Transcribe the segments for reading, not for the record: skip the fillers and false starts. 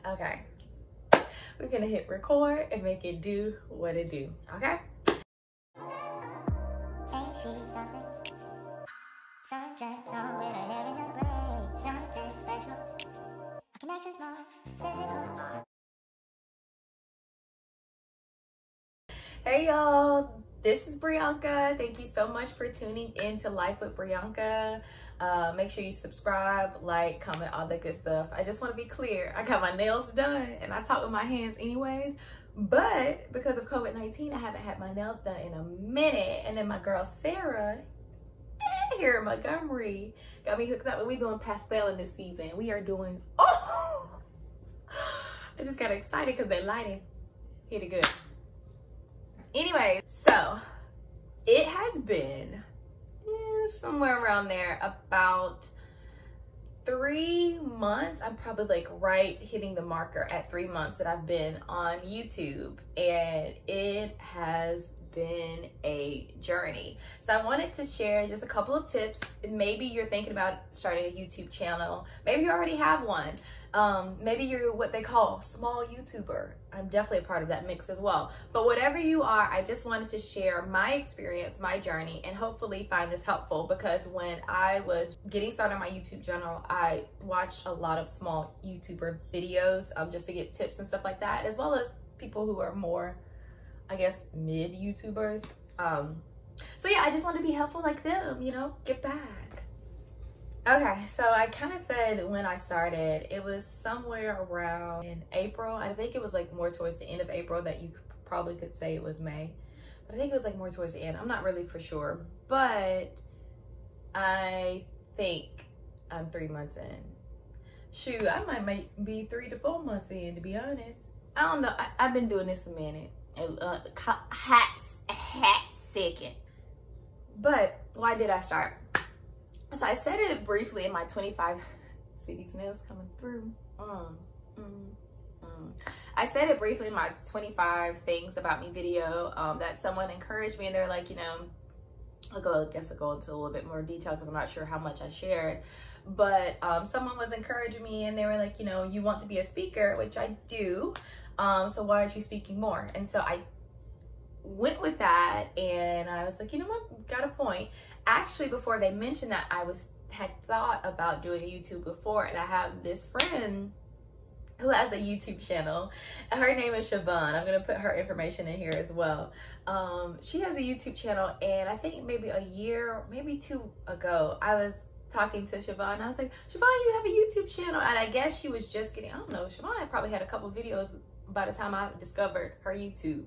Okay. We're gonna hit record and make it do what it do, okay? Ain't she something? Sundress on with her hair in a braid. Something special. Our connection's more physical. Hey y'all, this is Brianca. Thank you so much for tuning in to Life with Brianca. Make sure you subscribe, like, comment, all that good stuff. I just want to be clear, I got my nails done and I talk with my hands anyways, but because of COVID-19, I haven't had my nails done in a minute. And then my girl Sarah here in Montgomery got me hooked up, and we doing pastelling this season. We are doing, oh, I just got excited because they lighting hit it good. Anyway, so it has been somewhere around there about 3 months. I'm probably like right hitting the marker at 3 months that I've been on YouTube, and it has been a journey. So I wanted to share just a couple of tips. Maybe you're thinking about starting a YouTube channel. Maybe you already have one. Maybe you're what they call small YouTuber. I'm definitely a part of that mix as well. But whatever you are, I just wanted to share my experience, my journey, and hopefully find this helpful, because when I was getting started on my YouTube channel, I watched a lot of small YouTuber videos just to get tips and stuff like that, as well as people who are more, I guess, mid YouTubers. So yeah, I just want to be helpful like them, you know, give back. Okay, so I kind of said when I started, it was somewhere around in April. I think it was like more towards the end of April that you probably could say it was May. But I think it was like more towards the end. I'm not really for sure. But I think I'm 3 months in. Shoot, I might be 3 to 4 months in, to be honest. I don't know. I've been doing this a minute. Hat second. But why did I start? So I said it briefly in my 25, see these nails coming through. I said it briefly in my 25 things about me video that someone encouraged me, and they're like, you know, I guess I'll go into a little bit more detail because I'm not sure how much I shared. But someone was encouraging me, and they were like, you know, you want to be a speaker, which I do. So why aren't you speaking more? And so I went with that, and I was like, you know what, got a point. Actually, before they mentioned that, I had thought about doing a YouTube before, and I have this friend who has a YouTube channel. Her name is Shavon. I'm gonna put her information in here as well. She has a YouTube channel, and I think maybe a year, maybe 2 ago, I was talking to Shavon, and I was like, Shavon, you have a YouTube channel? And I guess she was just getting, I don't know, Shavon had probably had a couple videos by the time I discovered her YouTube.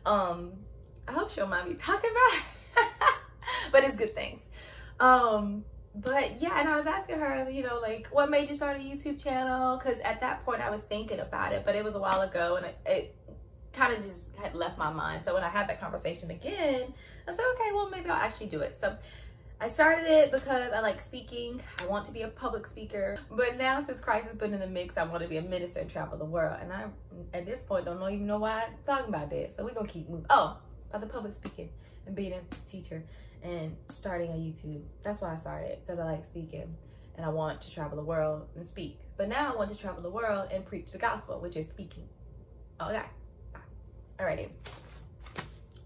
I hope she'll mind me talking about it. But it's good things. But yeah, and I was asking her, you know, like, what made you start a YouTube channel? Because at that point I was thinking about it, but it was a while ago, and it kind of just had left my mind. So when I had that conversation again, I said, okay, well, maybe I'll actually do it. So I started it because I like speaking. I want to be a public speaker. But now, since Christ has been in the mix, I want to be a minister and travel the world. And I, at this point, don't even know why I'm talking about this. So we're going to keep moving. Oh, about the public speaking and being a teacher and starting a YouTube. That's why I started, because I like speaking and I want to travel the world and speak. But now I want to travel the world and preach the gospel, which is speaking. Okay. Alrighty.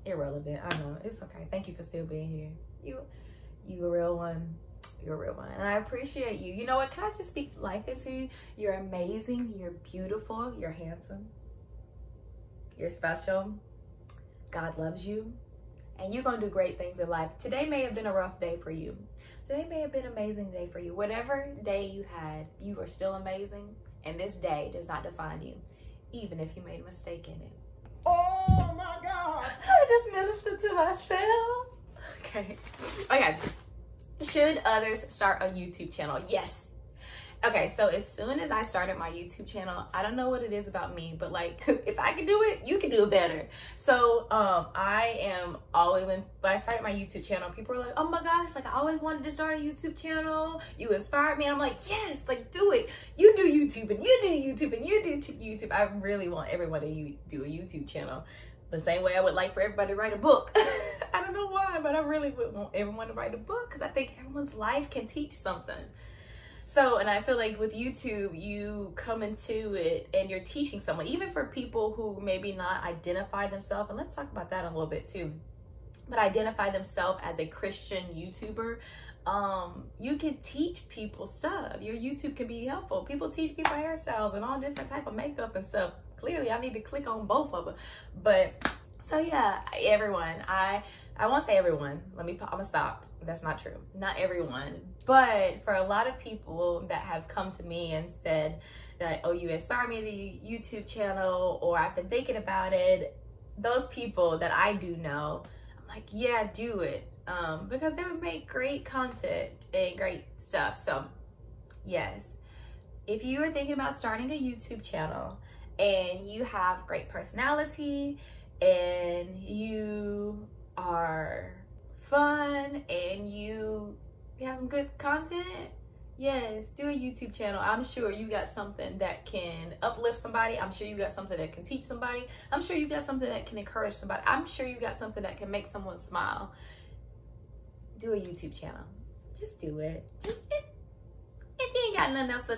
Irrelevant. I know. It's okay. Thank you for still being here. You a real one. You're a real one. And I appreciate you. You know what? Can I just speak life into you? You're amazing. You're beautiful. You're handsome. You're special. God loves you. And you're going to do great things in life. Today may have been a rough day for you. Today may have been an amazing day for you. Whatever day you had, you are still amazing. And this day does not define you, even if you made a mistake in it. Oh my God. I just ministered to myself. Okay. Okay. Should others start a YouTube channel? Yes. Okay, so as soon as I started my YouTube channel, I don't know what it is about me, but like, if I can do it, you can do it better. So I am always, when I started my YouTube channel, people were like, oh my gosh, like I always wanted to start a YouTube channel. You inspired me. And I'm like, yes, like do it. You do YouTube and you do YouTube and you do YouTube. I really want everyone to do a YouTube channel. The same way I would like for everybody to write a book. I don't know why, but I really would want everyone to write a book, because I think everyone's life can teach something. So, and I feel like with YouTube, you come into it and you're teaching someone, even for people who maybe not identify themselves, and let's talk about that a little bit too, but identify themselves as a Christian YouTuber. You can teach people stuff. Your YouTube can be helpful. People teach people hairstyles and all different type of makeup and stuff. Clearly, I need to click on both of them. But so yeah, everyone, I won't say everyone. I'm gonna stop. That's not true. Not everyone. But for a lot of people that have come to me and said that, oh, you inspired me to the YouTube channel, or I've been thinking about it, those people that I do know, I'm like, yeah, do it. Because they would make great content and great stuff. So yes, if you are thinking about starting a YouTube channel and you have great personality and you are fun and you have some good content, yes, do a YouTube channel. I'm sure you got something that can uplift somebody. I'm sure you got something that can teach somebody. I'm sure you got something that can encourage somebody. I'm sure you got something that can make someone smile. Do a YouTube channel. Just do it. If you ain't got nothing else to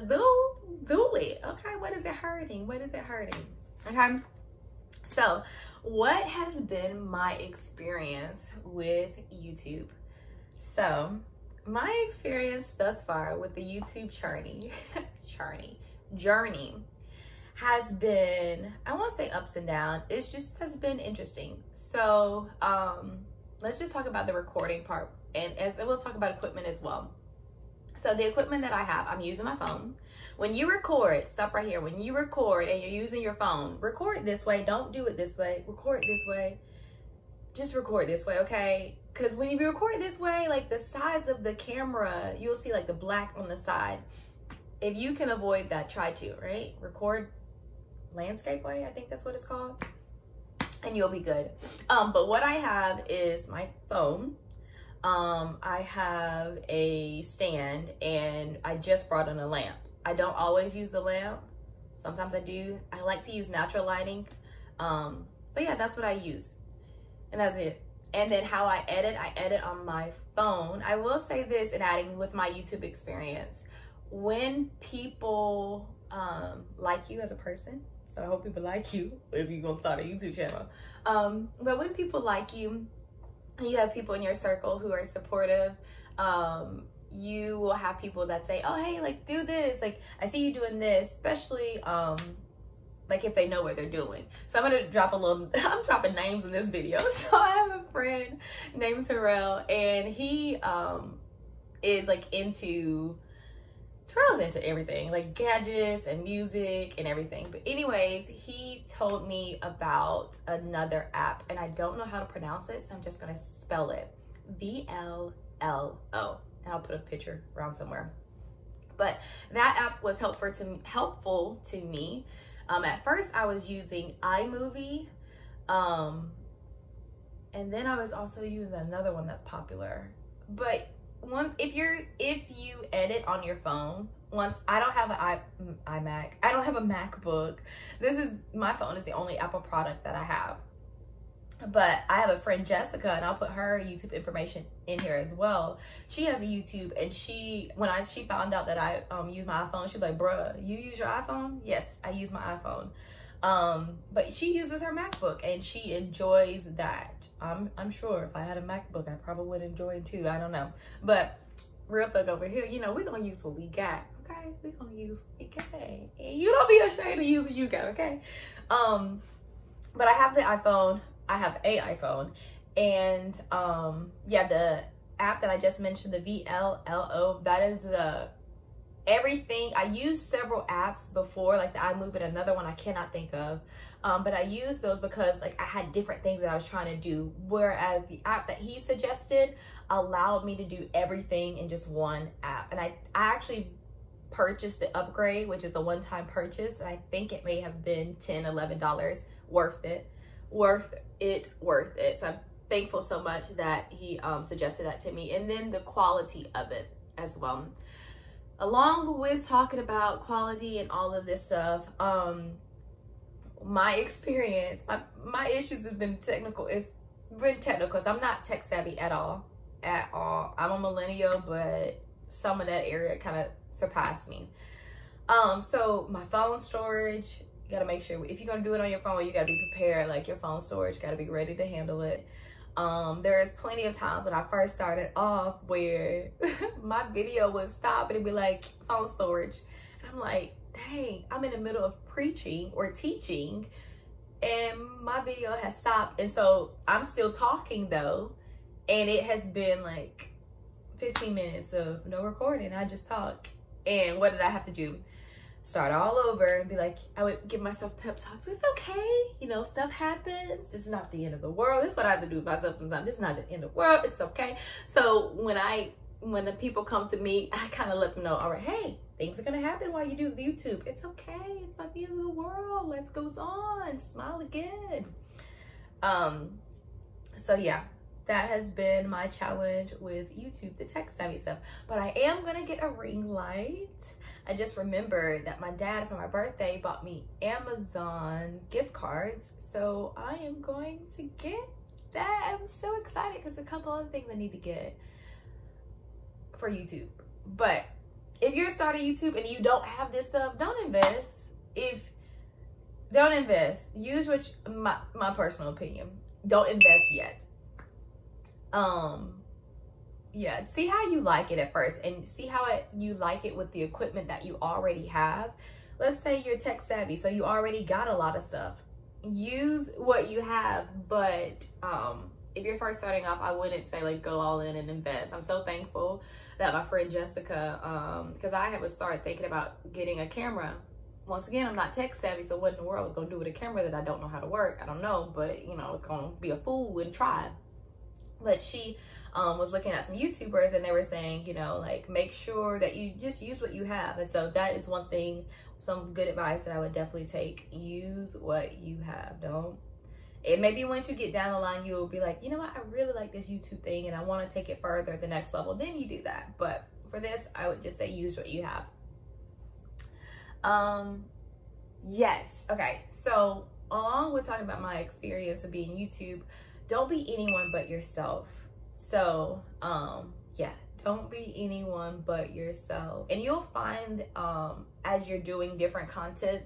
do it. Okay, what is it hurting? What is it hurting? Okay, so what has been my experience with YouTube? So my experience thus far with the YouTube journey has been, I won't say ups and downs, it just has been interesting. So let's just talk about the recording part, and we'll talk about equipment as well. So the equipment that I have, I'm using my phone. When you record, stop right here. When you record and you're using your phone, record this way. Don't do it this way. Record this way. Just record this way, okay? Because when you record this way, like the sides of the camera, you'll see like the black on the side. If you can avoid that, try to, right? Record landscape way, I think that's what it's called. And you'll be good. But what I have is my phone. I have a stand, and I just brought in a lamp. I don't always use the lamp. Sometimes I do. I like to use natural lighting. But yeah, that's what I use. And that's it. And then how I edit on my phone. I will say this, and adding with my YouTube experience, when people like you as a person, so I hope people like you if you're gonna start a YouTube channel. But when people like you, and you have people in your circle who are supportive, you will have people that say, oh, hey, like, do this. Like, I see you doing this, especially, like, if they know what they're doing. So I'm going to drop I'm dropping names in this video. So I have a friend named Terrell, and he is, like, Terrell's into everything, like gadgets and music and everything. But anyways, he told me about another app, and I don't know how to pronounce it, so I'm just gonna spell it. VLLO. And I'll put a picture around somewhere. But that app was helpful to me. At first I was using iMovie, and then I was also using another one that's popular. But if you edit on your phone, I don't have an iMac, I don't have a MacBook. My phone is the only Apple product that I have. But I have a friend, Jessica, and I'll put her YouTube information in here as well. She has a YouTube, and she found out that I use my iPhone, she's like, bruh, you use your iPhone? Yes, I use my iPhone. But she uses her MacBook, and she enjoys that. I'm sure if I had a MacBook, I probably would enjoy it too. I don't know. But real thug over here, you know, we're gonna use what we got, okay? We're gonna use what we got. And you don't be ashamed to use what you got, okay? But I have the iPhone. I have a iPhone, and yeah, the app that I just mentioned, the VLLO, that is everything. I used several apps before, like the iMovie and another one I cannot think of, but I used those because like I had different things that I was trying to do, whereas the app that he suggested allowed me to do everything in just one app. And I actually purchased the upgrade, which is a one-time purchase. I think it may have been $10, $11. Worth it. So I'm thankful so much that he suggested that to me. And then the quality of it as well. Along with talking about quality and all of this stuff, my experience, my issues have been technical. It's been technical because I'm not tech savvy at all. I'm a millennial, but some of that area kind of surpassed me. So my phone storage, you gotta make sure if you're gonna do it on your phone, you gotta be prepared. Like your phone storage gotta be ready to handle it. There's plenty of times when I first started off where my video would stop and it'd be like phone storage, and I'm like, dang, I'm in the middle of preaching or teaching and my video has stopped, and so I'm still talking though, and it has been like 15 minutes of no recording. I just talk, and what did I have to do? Start all over and be like, I would give myself pep talks. It's okay, you know, stuff happens. It's not the end of the world. That's what I have to do with myself sometimes. It's not the end of the world. It's okay. So when the people come to me, I kind of let them know, all right, hey, things are gonna happen while you do YouTube. It's okay. It's not the end of the world. Life goes on. Smile again. So yeah, that has been my challenge with YouTube, the tech savvy stuff. But I am gonna get a ring light. I just remembered that my dad for my birthday bought me Amazon gift cards. So I am going to get that. I'm so excited because a couple other things I need to get for YouTube. But if you're starting YouTube and you don't have this stuff, don't invest. Don't invest. Use what my personal opinion. Don't invest yet. Yeah, see how you like it at first and see how you like it with the equipment that you already have. Let's say you're tech savvy, so you already got a lot of stuff. Use what you have, but if you're first starting off, I wouldn't say like go all in and invest. I'm so thankful that my friend Jessica, because I was started thinking about getting a camera. Once again, I'm not tech savvy, so what in the world I was gonna do with a camera that I don't know how to work? I don't know, but you know, I was gonna be a fool and try. But she was looking at some YouTubers and they were saying, you know, like make sure that you just use what you have. And so that is one thing, some good advice that I would definitely take. Use what you have. Don't. And maybe once you get down the line, you'll be like, you know what, I really like this YouTube thing and I want to take it further, the next level. Then you do that. But for this, I would just say use what you have. Yes. Okay. So along with talking about my experience of being YouTube, don't be anyone but yourself. So, yeah, don't be anyone but yourself. And you'll find, as you're doing different content,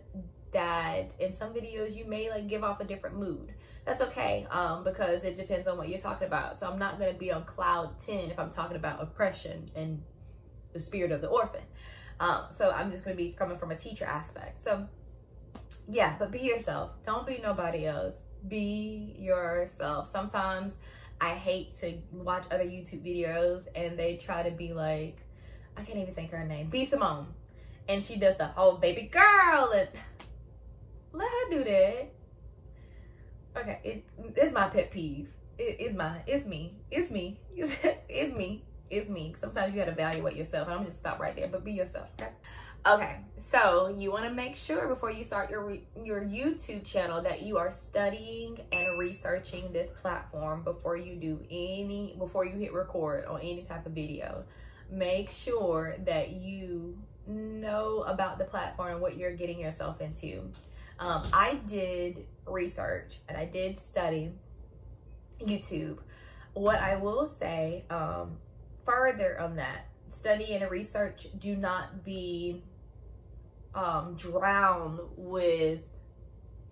that in some videos you may like give off a different mood. That's okay, because it depends on what you're talking about. So I'm not going to be on cloud 10 if I'm talking about oppression and the spirit of the orphan. So I'm just going to be coming from a teacher aspect. So yeah, but be yourself. Don't be nobody else. Be yourself. Sometimes I hate to watch other YouTube videos and they try to be like, I can't even think her name, B Simone, and she does the whole baby girl, and let her do that. Okay, it's my pet peeve. It's me. Sometimes you gotta evaluate yourself, and I'm just stop right there, but be yourself, okay? Okay, so you want to make sure before you start your YouTube channel that you are studying and researching this platform before you hit record on any type of video. Make sure that you know about the platform and what you're getting yourself into. I did research and I did study YouTube. What I will say further on that, study and research, do not be drowned with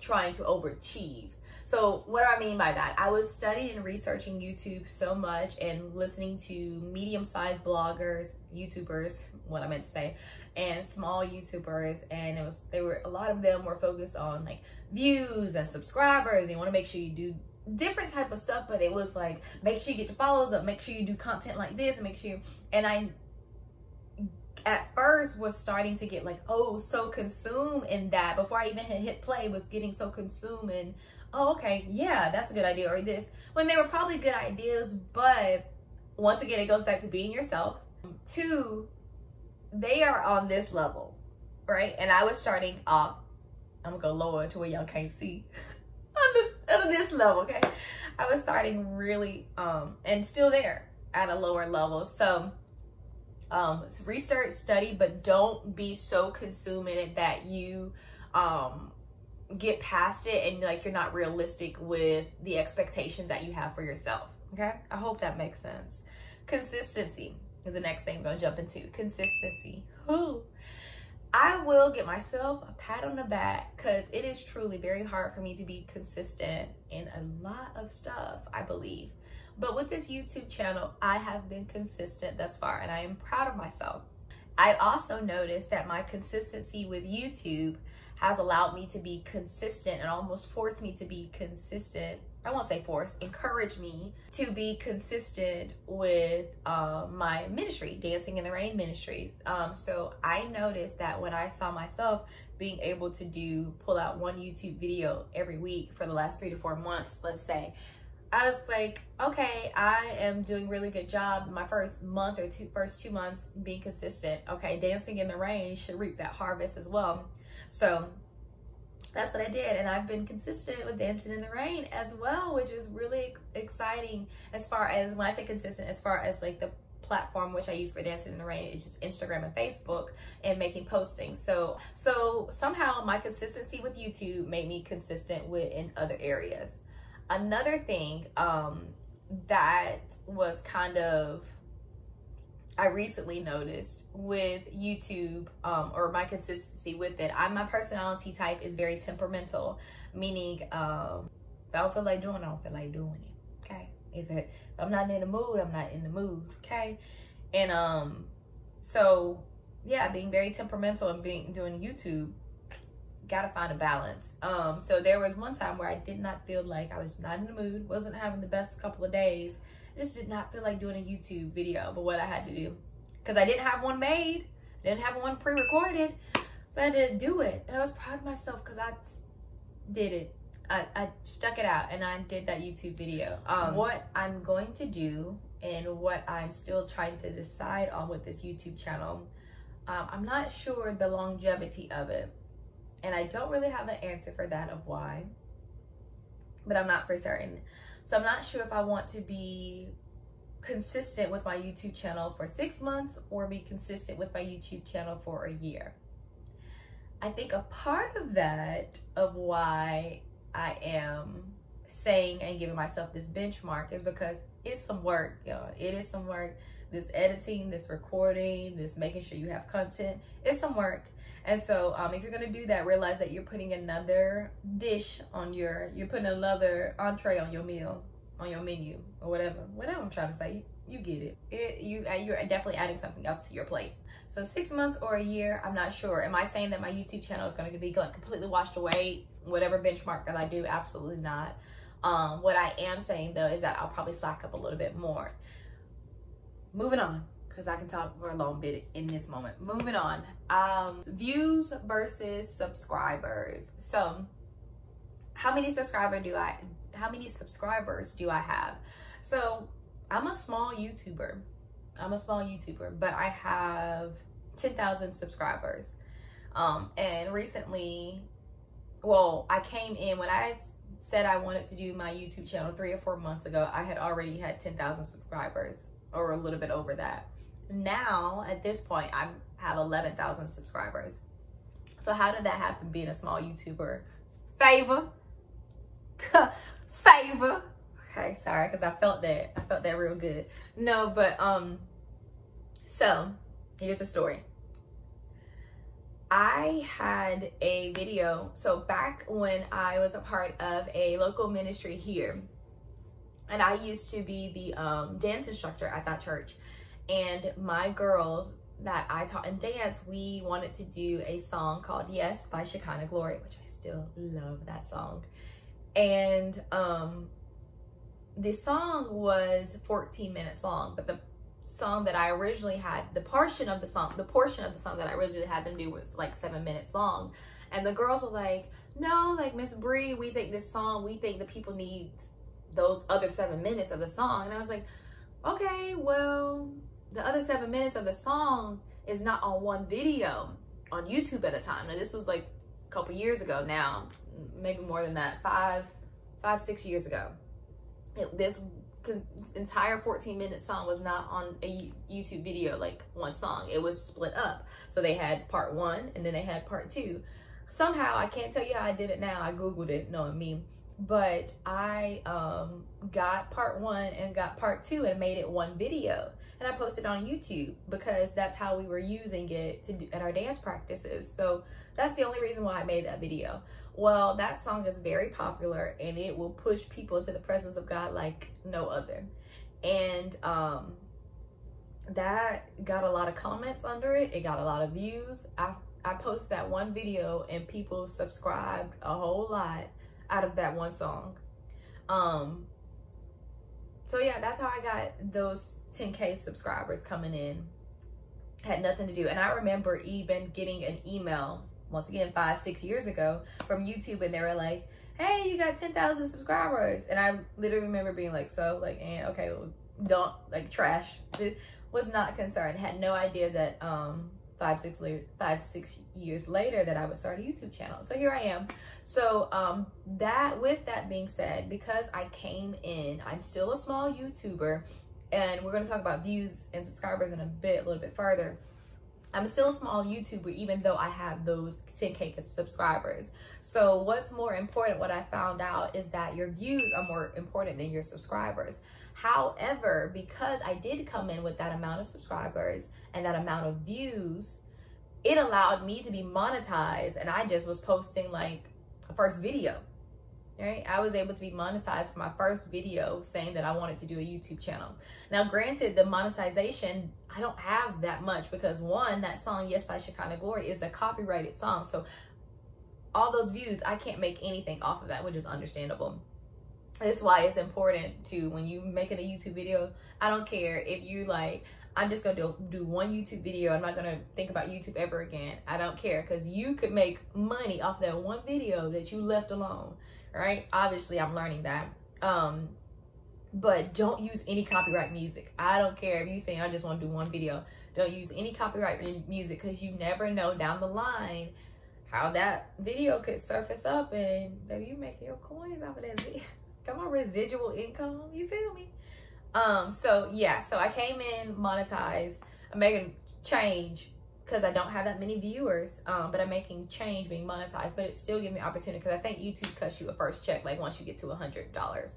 trying to overachieve. So what do I mean by that? I was studying and researching YouTube so much and listening to medium-sized bloggers, YouTubers, what I meant to say, and small YouTubers, and a lot of them were focused on like views and subscribers, and you want to make sure you do different type of stuff, but it was like, make sure you get your followers up, make sure you do content like this, and make sure and I at first was starting to get like, oh, so consumed in that before I even had hit play, was getting so consumed in, oh, okay, yeah, that's a good idea, or this, when they were probably good ideas. But once again, it goes back to being yourself. Two, they are on this level, right? And I was starting off, I'm gonna go lower to where y'all can't see, on this level, okay? I was starting really, and still there at a lower level. So research, study, but don't be so consumed in it that you get past it and like you're not realistic with the expectations that you have for yourself. Okay, I hope that makes sense. Consistency. is the next thing I'm gonna jump into. Consistency. I will give myself a pat on the back because it is truly very hard for me to be consistent in a lot of stuff, I believe. But with this YouTube channel, I have been consistent thus far, and I am proud of myself. I also noticed that my consistency with YouTube has allowed me to be consistent and almost forced me to be consistent. I won't say force, encourage me to be consistent with my ministry, Dancing in the Rain ministry. So I noticed that when I saw myself being able to pull out one YouTube video every week for the last 3 to 4 months, let's say, I was like, okay, I am doing a really good job. My first month or first 2 months being consistent. Okay, Dancing in the Rain should reap that harvest as well. So that's what I did, and I've been consistent with Dancing in the Rain as well, which is really exciting. As far as, when I say consistent, as far as like the platform which I use for Dancing in the Rain, it's just Instagram and Facebook and making postings. So somehow my consistency with YouTube made me consistent in other areas. Another thing that was kind of, I recently noticed with YouTube, or my consistency with it, my personality type is very temperamental, meaning if I don't feel like doing it, I don't feel like doing it, okay? If I'm not in the mood, I'm not in the mood, okay? And so yeah, being very temperamental and doing YouTube, gotta find a balance. So there was one time where I did not feel like, I was not in the mood, wasn't having the best couple of days, just did not feel like doing a YouTube video. But what I had to do, because I didn't have one made, didn't have one pre-recorded, so I had to do it. And I was proud of myself because I did it. I stuck it out and I did that YouTube video. What I'm going to do and what I'm still trying to decide on with this YouTube channel, I'm not sure the longevity of it. And I don't really have an answer for that of why, but I'm not for certain. So I'm not sure if I want to be consistent with my YouTube channel for 6 months or be consistent with my YouTube channel for a year. I think a part of that, of why I am saying and giving myself this benchmark, is because it's some work, y'all. It is some work. This editing, this recording, this making sure you have content, it's some work. And so if you're gonna do that, realize that you're putting another dish on you're putting another entree on your meal, on your menu, or whatever I'm trying to say. You get it. You're definitely adding something else to your plate. So 6 months or a year, I'm not sure. Am I saying that my YouTube channel is gonna be like completely washed away, whatever benchmark that I do? Absolutely not. What I am saying though is that I'll probably slack up a little bit more. Moving on, because I can talk for a long bit in this moment. Moving on, views versus subscribers. So how many subscribers do I have? So I'm a small YouTuber, but I have 10,000 subscribers. And recently, well, I came in, when I said I wanted to do my YouTube channel 3 or 4 months ago, I had already had 10,000 subscribers, or a little bit over that. Now, at this point, I have 11,000 subscribers. So how did that happen being a small YouTuber? Favor. Favor. Okay, sorry, because I felt that real good. No, but, so here's the story. I had a video, so back when I was a part of a local ministry here, and I used to be the dance instructor at that church, and my girls that I taught in dance, we wanted to do a song called Yes by Shekinah Glory, which I still love that song. And the song was 14 minutes long, but the song that I originally had, the portion of the song that I originally had them do was like 7 minutes long. And the girls were like, no, like, Miss Bree, we think the people need those other 7 minutes of the song. And I was like, okay, well, the other 7 minutes of the song is not on one video on YouTube at the time. Now, this was like a couple years ago now, maybe more than that, 6 years ago. This entire 14-minute song was not on a YouTube video, like one song. It was split up. So they had part 1 and then they had part 2. Somehow, I can't tell you how I did it now. I Googled it, knowing me. But I got part 1 and got part 2 and made it one video. and I posted on YouTube because that's how we were using it to do at our dance practices. So that's the only reason why I made that video. Well, that song is very popular and it will push people into the presence of God like no other. And that got a lot of comments under it. It got a lot of views. I posted that one video and people subscribed a whole lot out of that one song. So yeah, that's how I got those 10K subscribers coming in. Had nothing to do. And I remember even getting an email, once again, 5-6 years ago, from YouTube, and they were like, hey, you got 10,000 subscribers. And I literally remember being like, so, like, and okay, well, don't, like, trash. It was not concerned. Had no idea that 5-6 years later that I would start a YouTube channel. So here I am. So with that being said, because I came in, I'm still a small YouTuber, and we're going to talk about views and subscribers in a little bit further. I'm still a small YouTuber, even though I have those 10K subscribers. So what's more important, what I found out, is that your views are more important than your subscribers. However, because I did come in with that amount of subscribers and that amount of views, it allowed me to be monetized, and I just was posting like a first video, right? I was able to be monetized for my first video saying that I wanted to do a YouTube channel. Now, granted, the monetization, I don't have that much because one, that song, Yes by Shekinah Glory, is a copyrighted song. So all those views, I can't make anything off of that, which is understandable. That's why it's important to, when you making a YouTube video, I don't care if you like, I'm just gonna do one YouTube video, I'm not gonna think about YouTube ever again. I don't care, because you could make money off that one video that you left alone, right? Obviously, I'm learning that. But don't use any copyright music. I don't care if you say, I just want to do one video. Don't use any copyright music, because you never know down the line how that video could surface up and maybe you make your coins off of that video. Come on, residual income, you feel me? So yeah, so I came in monetized. I'm making change because I don't have that many viewers, but I'm making change being monetized, but it still gives me opportunity because I think YouTube cuts you a first check, like once you get to $100.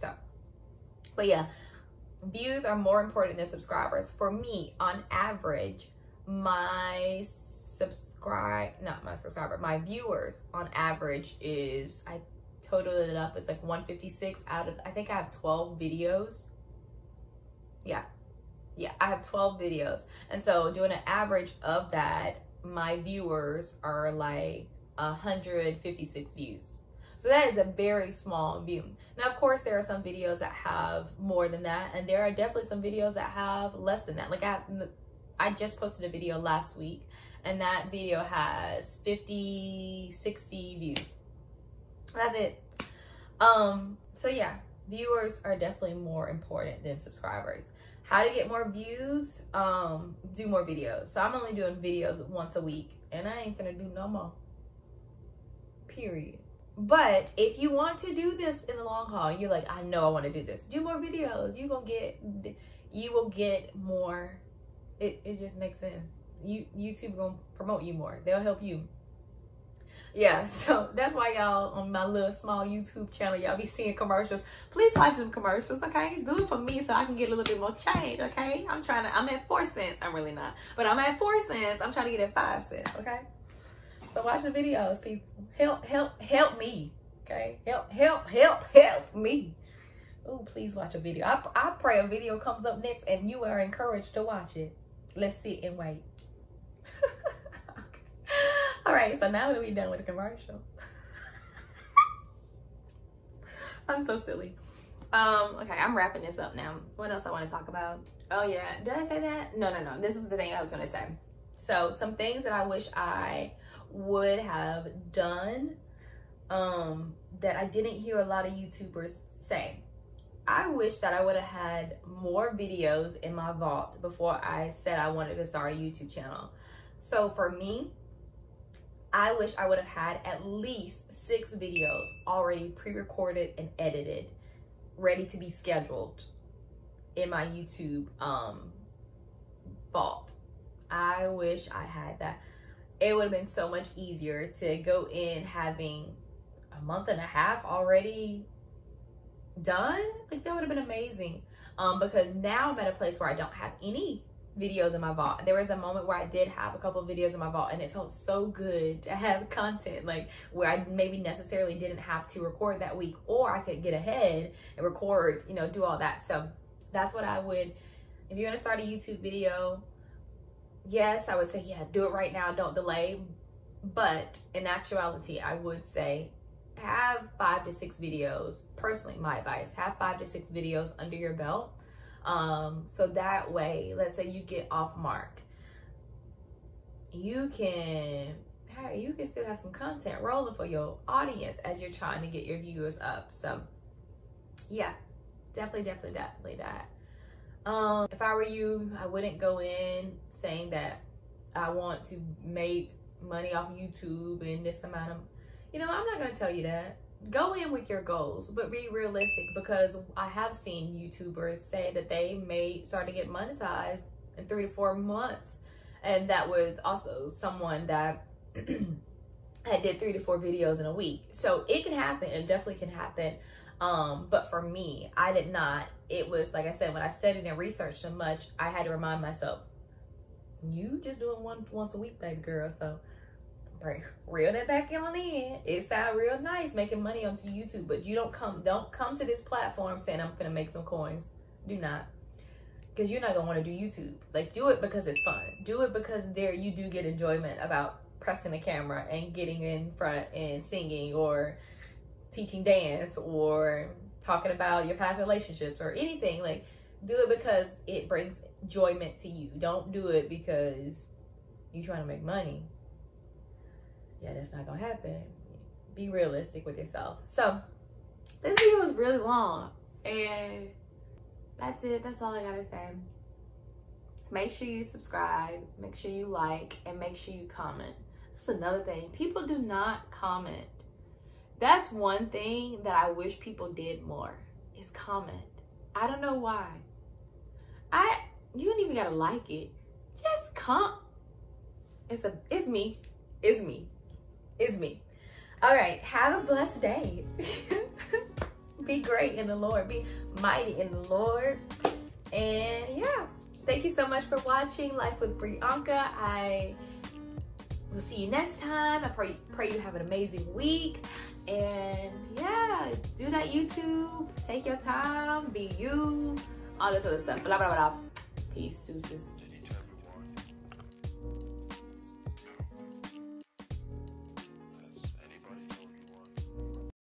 So, but yeah, views are more important than subscribers. For me, on average, my viewers on average is, I totaled it up, it's like 156 out of, I think I have 12 videos. Yeah, I have 12 videos. And so doing an average of that, my viewers are like 156 views. So that is a very small view. Now, of course, there are some videos that have more than that, and there are definitely some videos that have less than that. Like I just posted a video last week, and that video has 50, 60 views. That's it. So yeah, viewers are definitely more important than subscribers. How to get more views? Do more videos. So I'm only doing videos once a week, and I ain't gonna do no more. Period. But if you want to do this in the long haul, you're like, I know I want to do this. Do more videos. You will get more. It just makes sense. YouTube gonna promote you more. They'll help you. Yeah, so that's why y'all on my little small YouTube channel, y'all be seeing commercials. Please watch some commercials, okay? Do it for me so I can get a little bit more change, okay? I'm at 4 cents. I'm really not, but I'm at 4 cents. I'm trying to get at 5 cents, okay? So watch the videos, people. Help me, okay? Help me. Oh, please watch a video. I pray a video comes up next and you are encouraged to watch it. Let's sit and wait. All right, so now that we're done with the commercial. I'm so silly. Okay, I'm wrapping this up now. What else I want to talk about? Oh yeah, did I say that? No. This is the thing I was gonna say. So some things that I wish I would have done that I didn't hear a lot of YouTubers say. I wish that I would have had more videos in my vault before I said I wanted to start a YouTube channel. So for me, I wish I would have had at least 6 videos already pre-recorded and edited, ready to be scheduled in my YouTube vault. I wish I had that. It would have been so much easier to go in having a month and a half already done. Like, that would have been amazing. because now I'm at a place where I don't have any videos in my vault. There was a moment where I did have a couple of videos in my vault, and it felt so good to have content, like where I maybe necessarily didn't have to record that week, or I could get ahead and record, you know, do all that. So that's what I would, if you're gonna start a YouTube video, yes, I would say, yeah, do it right now, don't delay. But in actuality, I would say have 5 to 6 videos. Personally, my advice, have 5 to 6 videos under your belt. So that way, let's say you get off mark, you can still have some content rolling for your audience as you're trying to get your viewers up. So yeah, definitely that. If I were you, I wouldn't go in saying that I want to make money off YouTube and this amount of, you know, I'm not going to tell you that. Go in with your goals, but be realistic, because I have seen YouTubers say that they may start to get monetized in 3 to 4 months. And that was also someone that I did 3 to 4 videos in a week. So it can happen. It definitely can happen. But for me, I did not. It was, like I said, when I studied and researched so much, I had to remind myself, you just doing once a week, baby girl. So reel that back on in. It sounds real nice making money onto YouTube, but you don't come to this platform saying I'm gonna make some coins. Do not, because you're not gonna want to do YouTube. Like, do it because it's fun. Do it because there you do get enjoyment about pressing the camera and getting in front and singing or teaching dance or talking about your past relationships or anything. Like, do it because it brings enjoyment to you. Don't do it because you're trying to make money. Yeah, that's not gonna happen. Be realistic with yourself. So this video was really long, and that's it. That's all I gotta say. Make sure you subscribe, make sure you like, and make sure you comment. That's another thing. People do not comment. That's one thing that I wish people did more, is comment. I don't know why. You don't even gotta like it. Just comment. It's me. All right, have a blessed day. Be great in the Lord. Be mighty in the Lord. And yeah, thank you so much for watching Life with Brianca. I will see you next time. I pray you have an amazing week. And yeah, do that YouTube. Take your time. Be you. All this other stuff. Blah, blah, blah. Peace. Deuces.